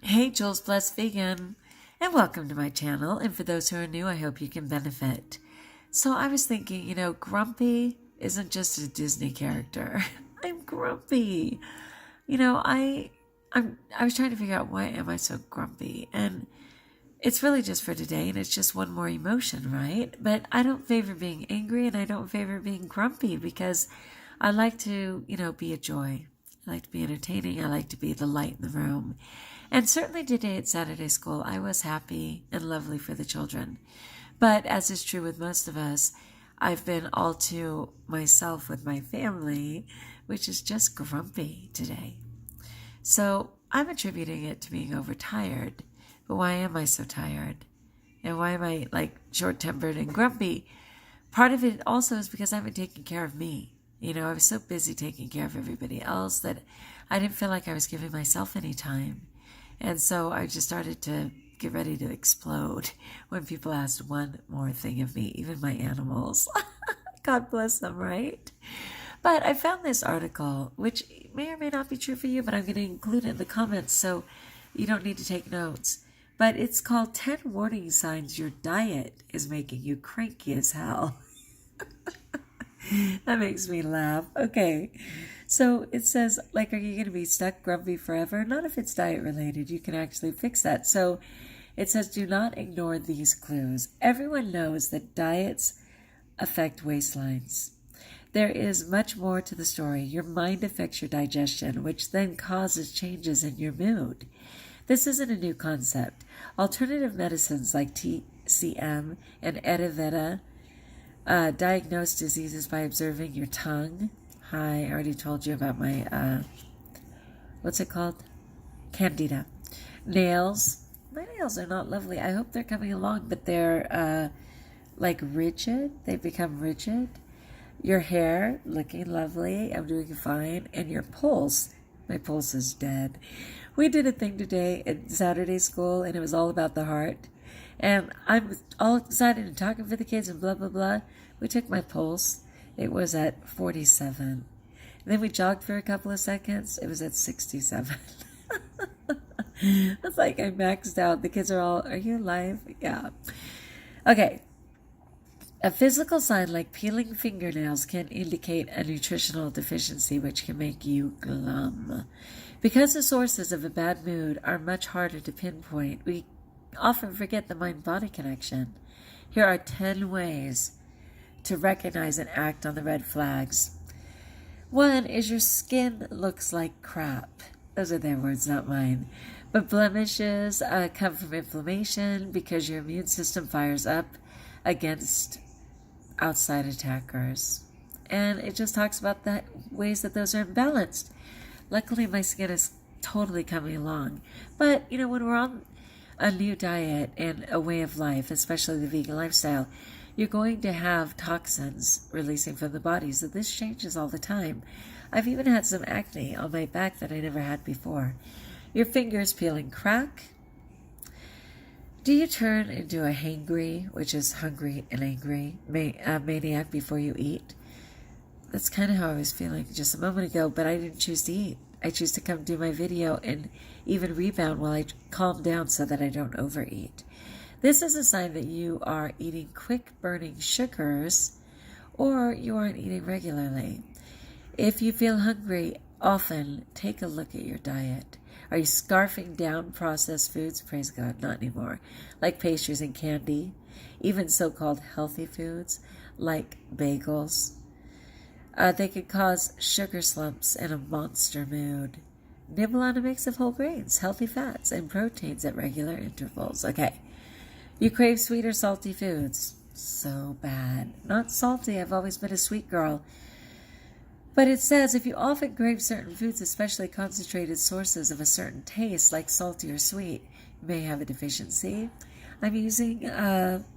Hey, Jules Blessed Vegan, and welcome to my channel. And for those who are new, I hope you can benefit. So I was thinking, Grumpy isn't just a Disney character. I'm grumpy. I was trying to figure out why am I so grumpy, and it's really just for today, and it's just one more emotion, right? But I don't favor being angry, and I don't favor being grumpy because I like to, be a joy. I like to be entertaining. I like to be the light in the room. And certainly today at Saturday school, I was happy and lovely for the children. But as is true with most of us, I've been all to myself with my family, which is just grumpy today. So I'm attributing it to being overtired. But why am I so tired? And why am I short-tempered and grumpy? Part of it also is because I haven't taken care of me. I was so busy taking care of everybody else that I didn't feel like I was giving myself any time. And so I just started to get ready to explode when people asked one more thing of me, even my animals. God bless them, right? But I found this article, which may or may not be true for you, but I'm going to include it in the comments so you don't need to take notes. But it's called 10 Warning Signs Your Diet is Making You Cranky as Hell. That makes me laugh. Okay. So it says, are you going to be stuck grumpy forever? Not if it's diet related. You can actually fix that. So it says, do not ignore these clues. Everyone knows that diets affect waistlines. There is much more to the story. Your mind affects your digestion, which then causes changes in your mood. This isn't a new concept. Alternative medicines like TCM and Ayurveda diagnose diseases by observing your tongue. Hi, I already told you about my, what's it called? Candida. Nails. My nails are not lovely. I hope they're coming along, but they're rigid. They've become rigid. Your hair, looking lovely. I'm doing fine. And your pulse. My pulse is dead. We did a thing today at Saturday school, and it was all about the heart. And I'm all excited and talking for the kids and blah, blah, blah. We took my pulse. It was at 47. And then we jogged for a couple of seconds. It was at 67. It's like I maxed out. The kids are all, are you alive? Yeah. Okay. A physical sign like peeling fingernails can indicate a nutritional deficiency, which can make you glum. Because the sources of a bad mood are much harder to pinpoint, we often forget the mind-body connection. Here are 10 ways to recognize and act on the red flags. 1 is your skin looks like crap. Those are their words, not mine. But blemishes come from inflammation because your immune system fires up against outside attackers. And it just talks about the ways that those are imbalanced. Luckily, my skin is totally coming along. But, when we're on a new diet and a way of life, especially the vegan lifestyle, you're going to have toxins releasing from the body. So this changes all the time. I've even had some acne on my back that I never had before. Your fingers peeling crack. Do you turn into a hangry, which is hungry and angry, maniac before you eat? That's kind of how I was feeling just a moment ago, but I didn't choose to eat. I choose to come do my video and even rebound while I calm down so that I don't overeat. This is a sign that you are eating quick-burning sugars or you aren't eating regularly. If you feel hungry often, take a look at your diet. Are you scarfing down processed foods? Praise God, not anymore. Like pastries and candy, even so-called healthy foods like bagels. They can cause sugar slumps and a monster mood. Nibble on a mix of whole grains, healthy fats, and proteins at regular intervals. Okay. You crave sweet or salty foods. So bad. Not salty. I've always been a sweet girl. But it says if you often crave certain foods, especially concentrated sources of a certain taste, like salty or sweet, you may have a deficiency. I'm using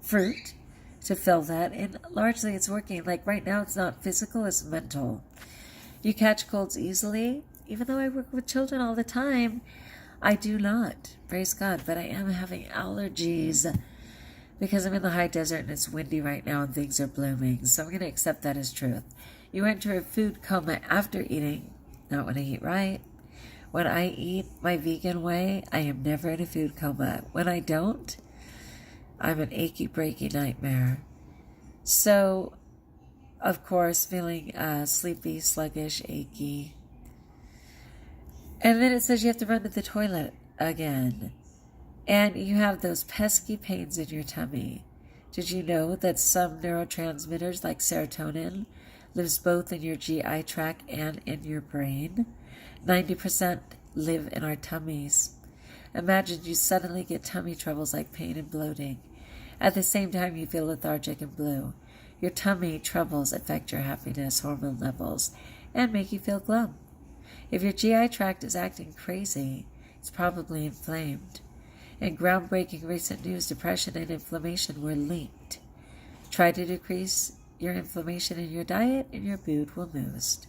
fruit to fill that, and largely it's working. Like right now, it's not physical, it's mental. You catch colds easily. Even though I work with children all the time, I do not. Praise God. But I am having allergies because I'm in the high desert and it's windy right now and things are blooming. So I'm going to accept that as truth. You enter a food coma after eating, not when I eat right. When I eat my vegan way, I am never in a food coma. When I don't, I'm an achy, breaky nightmare. So, of course, feeling sleepy, sluggish, achy. And then it says you have to run to the toilet again. And you have those pesky pains in your tummy. Did you know that some neurotransmitters like serotonin lives both in your GI tract and in your brain? 90% live in our tummies. Imagine you suddenly get tummy troubles like pain and bloating. At the same time, you feel lethargic and blue. Your tummy troubles affect your happiness hormone levels and make you feel glum. If your GI tract is acting crazy, it's probably inflamed. In groundbreaking recent news, depression and inflammation were linked. Try to decrease your inflammation in your diet and your mood will boost.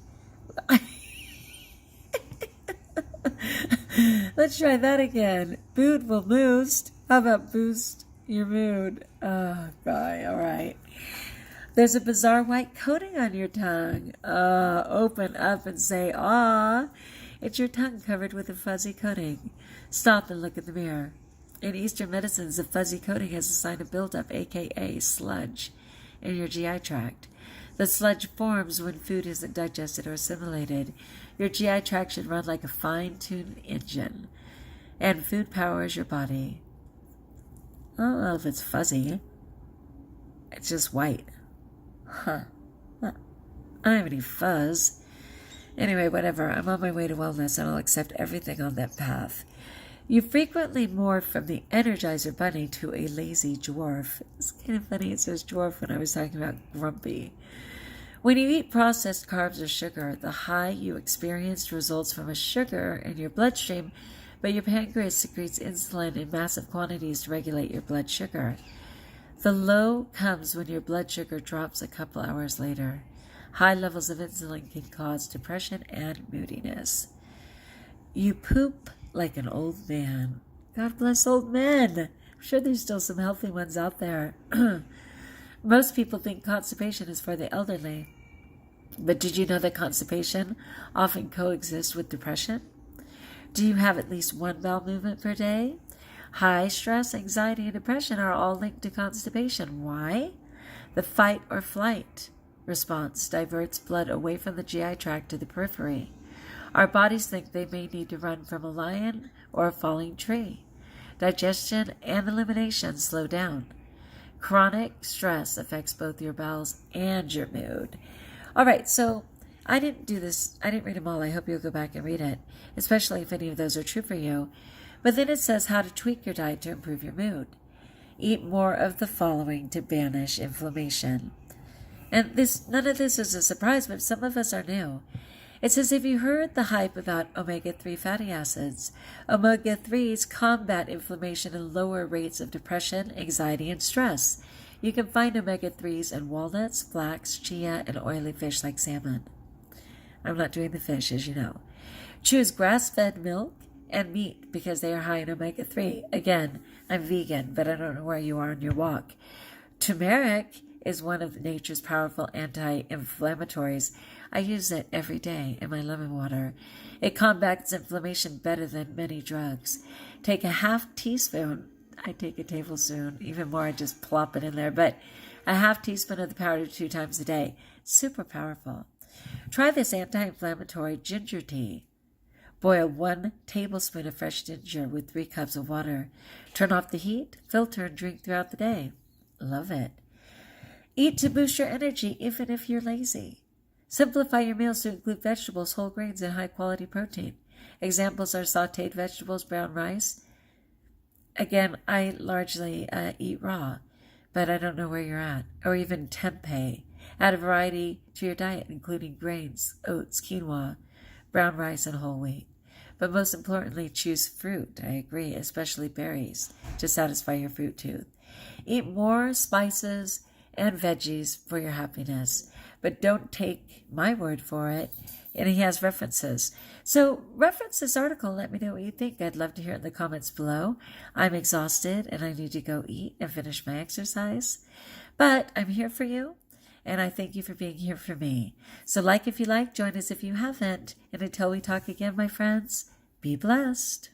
Let's try that again. Mood will boost. How about boost your mood? Oh, boy. All right. There's a bizarre white coating on your tongue. Open up and say, "Ah." It's your tongue covered with a fuzzy coating. Stop and look in the mirror. In Eastern medicines, the fuzzy coating is a sign of buildup, aka sludge, in your GI tract. The sludge forms when food isn't digested or assimilated. Your GI tract should run like a fine-tuned engine, and food powers your body. I don't know if it's fuzzy. It's just white. Huh. I don't have any fuzz. Anyway, whatever. I'm on my way to wellness, and I'll accept everything on that path. You frequently morph from the Energizer Bunny to a lazy dwarf. It's kind of funny it says dwarf when I was talking about grumpy. When you eat processed carbs or sugar, the high you experienced results from a sugar in your bloodstream, but your pancreas secretes insulin in massive quantities to regulate your blood sugar. The low comes when your blood sugar drops a couple hours later. High levels of insulin can cause depression and moodiness. You poop like an old man. God bless old men. I'm sure there's still some healthy ones out there. Most people think constipation is for the elderly. But did you know that constipation often coexists with depression? Do you have at least one bowel movement per day? High stress, anxiety, and depression are all linked to constipation. Why? The fight or flight response diverts blood away from the GI tract to the periphery. Our bodies think they may need to run from a lion or a falling tree. Digestion and elimination slow down. Chronic stress affects both your bowels and your mood. All right, so I didn't do this. I didn't read them all. I hope you'll go back and read it, especially if any of those are true for you. But then it says how to tweak your diet to improve your mood. Eat more of the following to banish inflammation. And none of this is a surprise, but some of us are new. It says, if you heard the hype about omega-3 fatty acids, omega-3s combat inflammation and lower rates of depression, anxiety, and stress. You can find omega-3s in walnuts, flax, chia, and oily fish like salmon. I'm not doing the fish, as you know. Choose grass-fed milk and meat because they are high in omega-3. Again, I'm vegan, but I don't know where you are on your walk. Turmeric is one of nature's powerful anti-inflammatories. I use it every day in my lemon water. It combats inflammation better than many drugs. Take a half teaspoon. I take a tablespoon. Even more, I just plop it in there. But a half teaspoon of the powder 2 times a day. Super powerful. Try this anti-inflammatory ginger tea. Boil 1 tablespoon of fresh ginger with 3 cups of water. Turn off the heat, filter, and drink throughout the day. Love it. Eat to boost your energy, even if you're lazy. Simplify your meals to include vegetables, whole grains, and high-quality protein. Examples are sautéed vegetables, brown rice. Again, I largely eat raw, but I don't know where you're at. Or even tempeh. Add a variety to your diet, including grains, oats, quinoa, brown rice, and whole wheat. But most importantly, choose fruit. I agree, especially berries, to satisfy your fruit tooth. Eat more spices and veggies for your happiness. But don't take my word for it. And he has references. So reference this article. Let me know what you think. I'd love to hear it in the comments below. I'm exhausted and I need to go eat and finish my exercise. But I'm here for you. And I thank you for being here for me. So like if you like, join us if you haven't. And until we talk again, my friends, Be blessed.